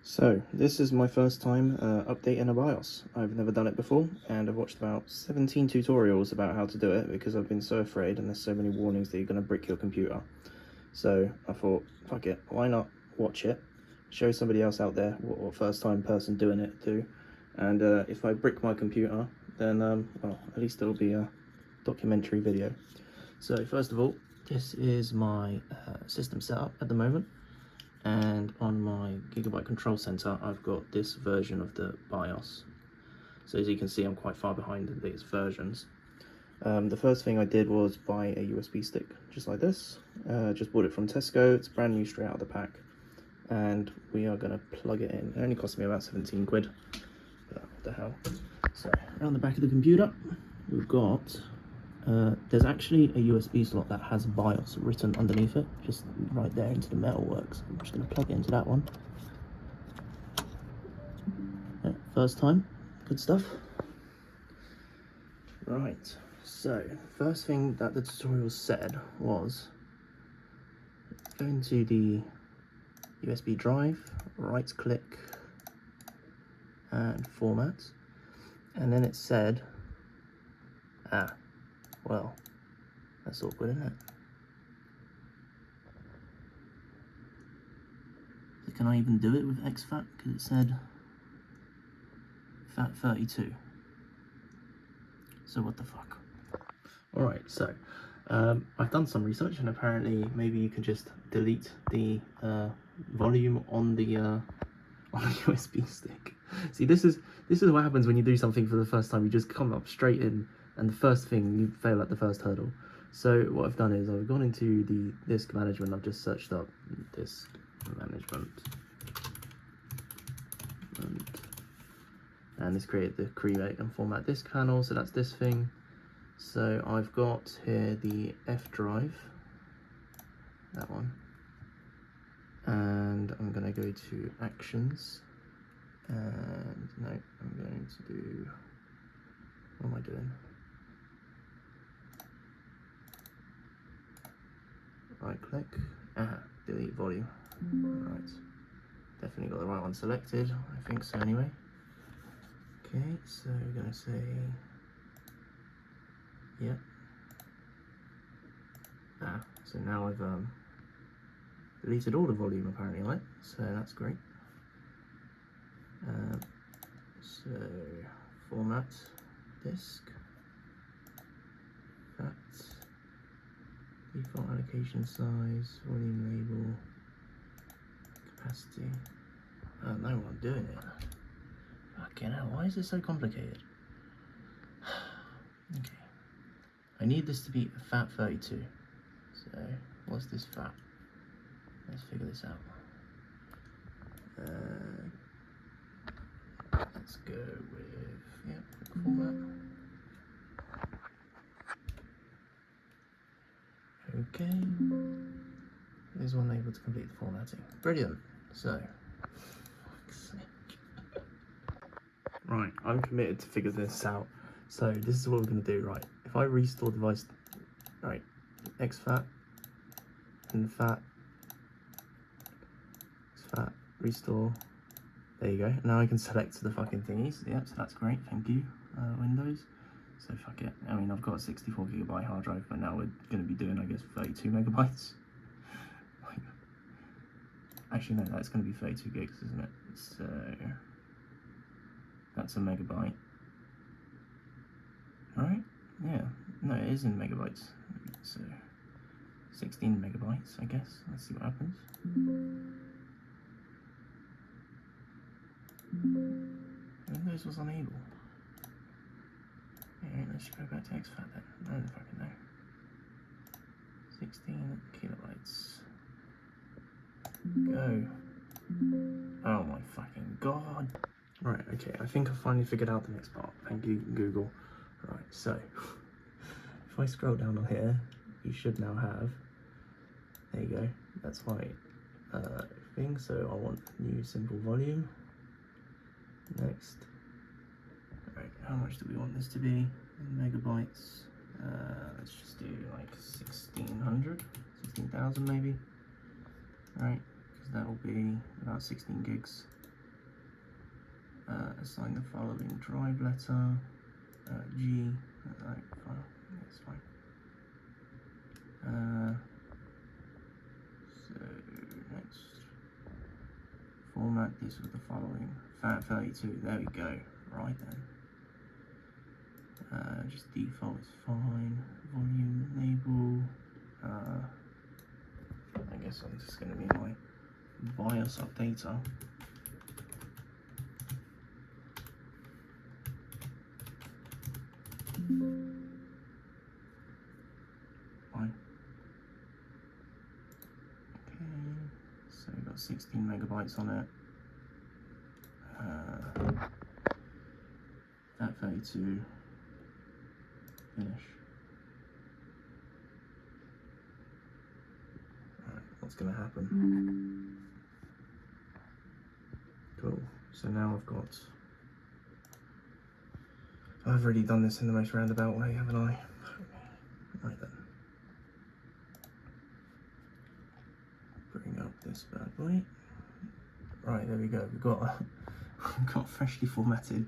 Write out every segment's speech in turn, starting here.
So, this is my first time updating a BIOS. I've never done it before, and I've watched about 17 tutorials about how to do it because I've been so afraid and there's so many warnings that you're going to brick your computer. So, I thought, fuck it, why not watch it, show somebody else out there what first time person doing it do, and if I brick my computer, then, well, at least it'll be a documentary video. So, first of all, this is my system setup at the moment. And on my Gigabyte control center, I've got this version of the BIOS. So as you can see, I'm quite far behind these versions. The first thing I did was buy a USB stick, just like this. Just bought it from Tesco. It's brand new, straight out of the pack. And we are gonna plug it in. It only cost me about 17 quid. But what the hell? So around the back of the computer, we've got there's actually a USB slot that has BIOS written underneath it, just right there into the metalworks. I'm just going to plug it into that one. Yeah, first time, good stuff. Right, so first thing that the tutorial said was go into the USB drive, right click and format, and then it said, well, that's awkward, isn't it? So can I even do it with exFAT? Because it said FAT32. So what the fuck? Alright, so I've done some research, and apparently maybe you can just delete the volume on the USB stick. See, this is what happens when you do something for the first time. You just come up straight in, and the first thing, you fail at the first hurdle. So what I've done is I've gone into the disk management. I've just searched up disk management, and this created the create and format disk panel. So that's this thing. So I've got here the F drive, that one, and I'm going to go to actions, and no, I'm going to do, what am I doing? Right click, delete volume. Right, definitely got the right one selected, I think so anyway. Okay, so we're going to say, yep. So now I've deleted all the volume apparently, right? So that's great. So format disk, that, default allocation size, volume label, capacity. I don't know what I'm doing here. Fucking hell, why is this so complicated? Okay. I need this to be FAT32. So, what's this FAT? Let's figure this out. Let's go with, yep, quick format. Okay. There's one able to complete the formatting. Brilliant. So, right, I'm committed to figure this out. So this is what we're going to do, right? If I restore device, right, exFAT and FAT, restore, there you go. Now I can select the fucking thingies. Yep, so that's great, thank you, Windows. So fuck it, I mean, I've got a 64 gigabyte hard drive, but now we're going to be doing, I guess, 32 megabytes. Actually, no, that's going to be 32 gigs, isn't it? So that's a megabyte. Right? Yeah. No, it is in megabytes. So 16 megabytes, I guess. Let's see what happens. Windows was unable. Alright, let's go back to exFAT then. I don't fucking know. 16 kilobytes. Go. Oh my fucking god. Right, okay, I think I finally figured out the next part. Thank you, Google. Right, so if I scroll down on here, you should now have, there you go, that's my thing. So I want new simple volume. Next. Alright, how much do we want this to be in megabytes? Let's just do like 1600, 16,000 maybe. Alright, because that will be about 16 gigs. assign the following drive letter, G, that's fine. So next, format this with the following, FAT32, there we go, right then. Just default is fine, volume label, I guess this is going to be my BIOS updater. Fine. Okay, so we've got 16 megabytes on it. FAT32, finish. Alright, what's going to happen? Cool, so now I've already done this in the most roundabout way, haven't I? Right then. Bring up this bad boy. Right, there we go. We've got freshly formatted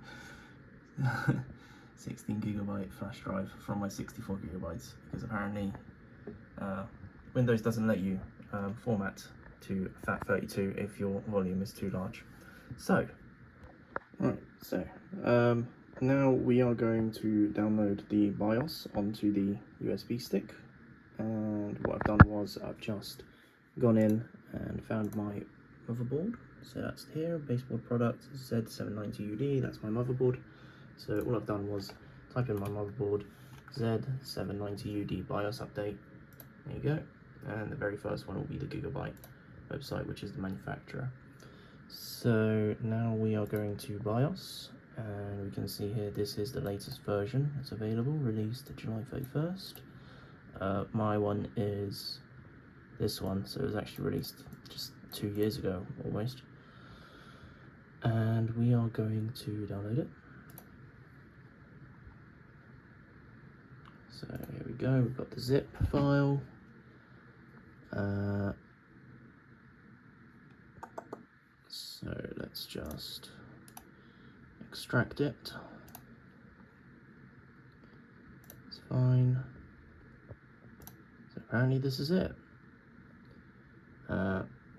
16 gigabyte flash drive from my 64 gigabytes because apparently Windows doesn't let you format to FAT32 if your volume is too large. So, right, so now we are going to download the BIOS onto the USB stick, and what I've done was I've just gone in and found my motherboard. So that's here, baseboard product Z790UD, that's my motherboard. So all I've done was type in my motherboard, Z790UD BIOS update, there you go, and the very first one will be the Gigabyte website, which is the manufacturer. So now we are going to BIOS, and we can see here this is the latest version that's available, released July 31st. My one is this one, so it was actually released just 2 years ago almost. And we are going to download it. So here we go, we've got the zip file. So let's just extract it. It's fine. So apparently this is it.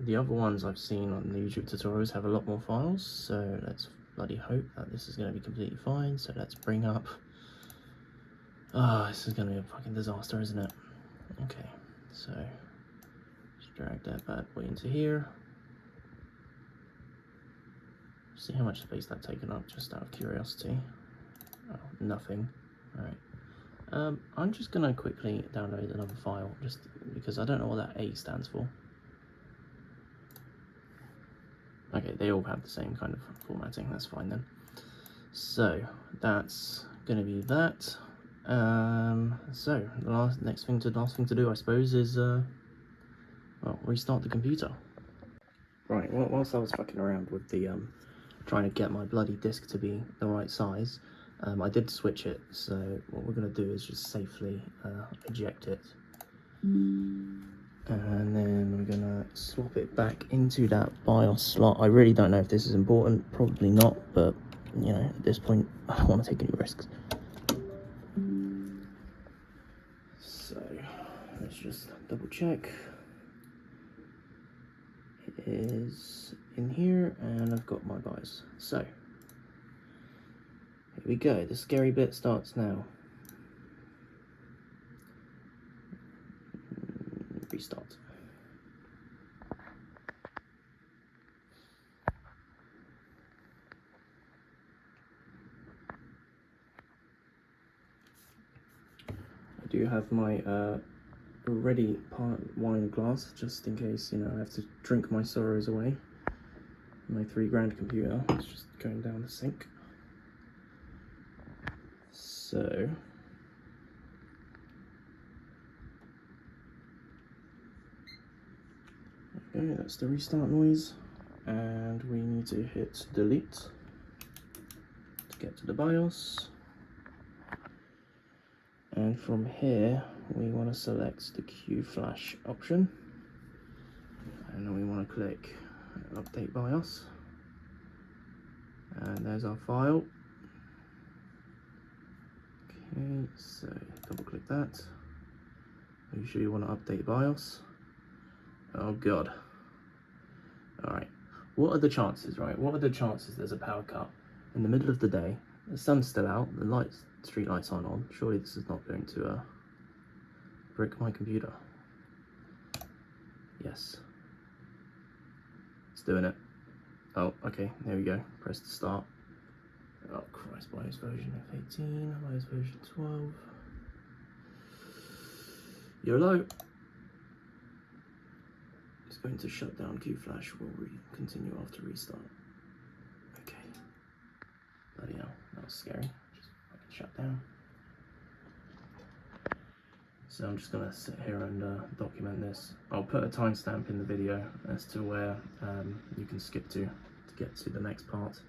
The other ones I've seen on the YouTube tutorials have a lot more files, so let's bloody hope that this is going to be completely fine. So let's bring up... this is going to be a fucking disaster, isn't it? Okay, so just drag that bad boy into here. See how much space that's taken up, just out of curiosity. Oh, nothing. Alright. I'm just going to quickly download another file, just because I don't know what that A stands for. Okay, they all have the same kind of formatting, that's fine then. So, that's going to be that. So, the last thing to do, I suppose, is, well, restart the computer. Right, well, whilst I was fucking around with the, trying to get my bloody disk to be the right size, I did switch it, so what we're going to do is just safely eject it. And then we're going to swap it back into that BIOS slot. I really don't know if this is important, probably not, but, you know, at this point, I don't want to take any risks. So, let's just double check. It is in here, and I've got my BIOS. So, here we go. The scary bit starts now. Restart. I do have my ready wine glass, just in case, you know, I have to drink my sorrows away. My $3 computer, it's just going down the sink. So, okay, that's the restart noise, and we need to hit delete to get to the BIOS. And from here, we want to select the Q flash option, and then we want to click update BIOS. And there's our file. Okay, so double click that. Are you sure you want to update BIOS? Oh god. Alright, what are the chances, right? What are the chances there's a power cut in the middle of the day, the sun's still out, the street lights aren't on? Surely this is not going to brick my computer. Yes. It's doing it. Oh, okay, there we go. Press to start. Oh Christ, BIOS version F18, BIOS version 12. YOLO. It's going to shut down Q-Flash. Will continue after restart. Okay. Bloody hell, that was scary. Just fucking shut down. So I'm just gonna sit here and document this. I'll put a timestamp in the video as to where you can skip to get to the next part.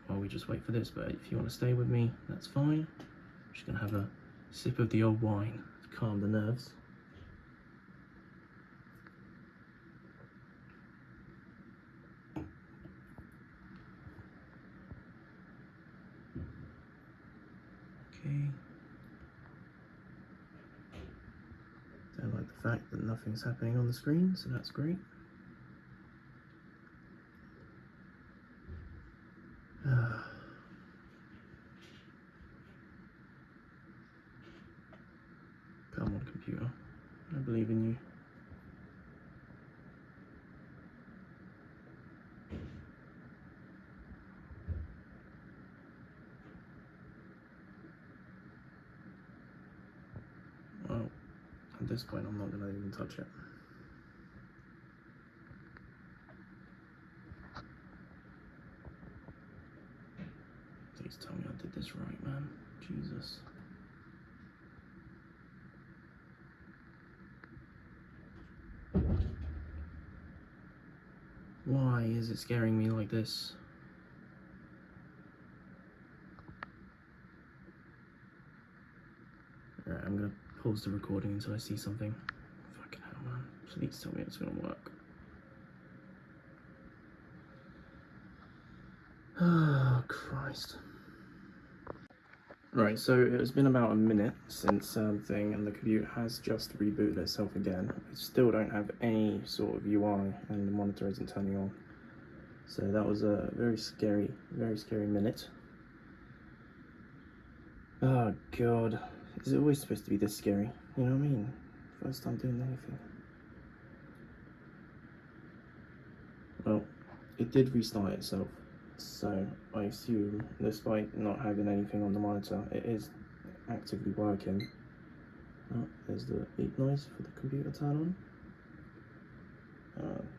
While we just wait for this, but if you want to stay with me, that's fine. I'm just gonna have a sip of the old wine to calm the nerves. Okay. Don't like the fact that nothing's happening on the screen, so that's great. Come on, computer. I believe in you. Well, at this point, I'm not going to even touch it. Please tell me I did this right, man. Jesus. Why is it scaring me like this? Alright, I'm gonna pause the recording until I see something. Fucking hell, man. Please tell me it's gonna work. Oh, Christ. Right, so it has been about a minute since thing, and the computer has just rebooted itself again. I still don't have any sort of UI, and the monitor isn't turning on. So that was a very scary minute. Oh god, is it always supposed to be this scary? You know what I mean? First time doing anything. Well, it did restart itself, so I assume, despite not having anything on the monitor, it is actively working. Oh, there's the beep noise for the computer turn on.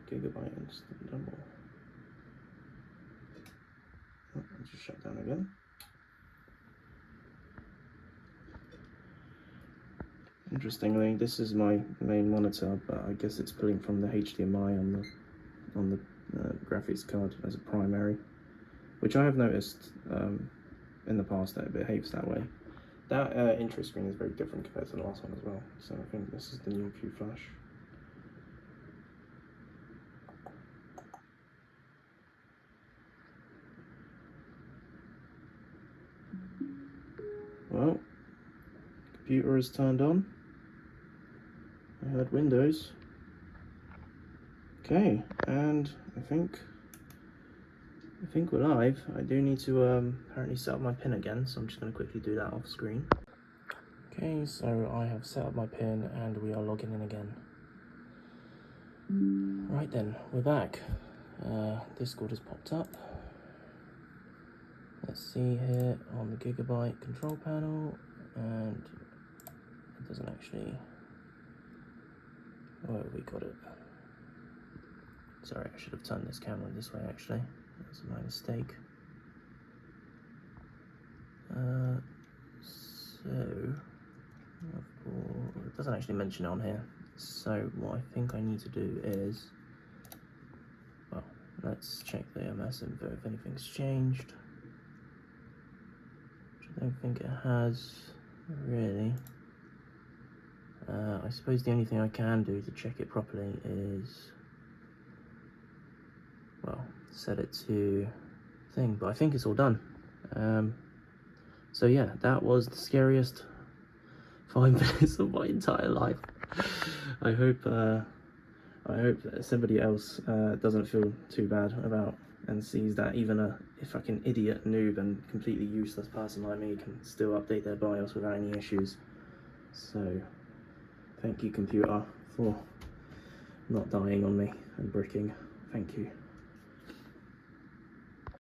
Gigabyte instant double. Oh, it just shut down again. Interestingly, this is my main monitor, but I guess it's pulling from the HDMI on the graphics card as a primary, which I have noticed in the past that it behaves that way. That intro screen is very different compared to the last one as well, so I think this is the new Q-Flash. Well, computer is turned on. I heard Windows. Okay, and I think we're live. I do need to apparently set up my PIN again, so I'm just going to quickly do that off screen. Okay, so I have set up my PIN and we are logging in again. Right then, we're back. Discord has popped up. Let's see here on the Gigabyte control panel, and it doesn't actually... Oh, we got it. Sorry, I should have turned this camera this way actually. That's my mistake. It doesn't actually mention it on here. So what I think I need to do is, well, let's check the MS info if anything's changed. Which I don't think it has, really. I suppose the only thing I can do to check it properly is, well, set it to thing, but I think it's all done. So yeah, that was the scariest 5 minutes of my entire life. I hope that somebody else doesn't feel too bad about and sees that even a fucking idiot, noob and completely useless person like me can still update their BIOS without any issues. So thank you, computer, for not dying on me and bricking. Thank you.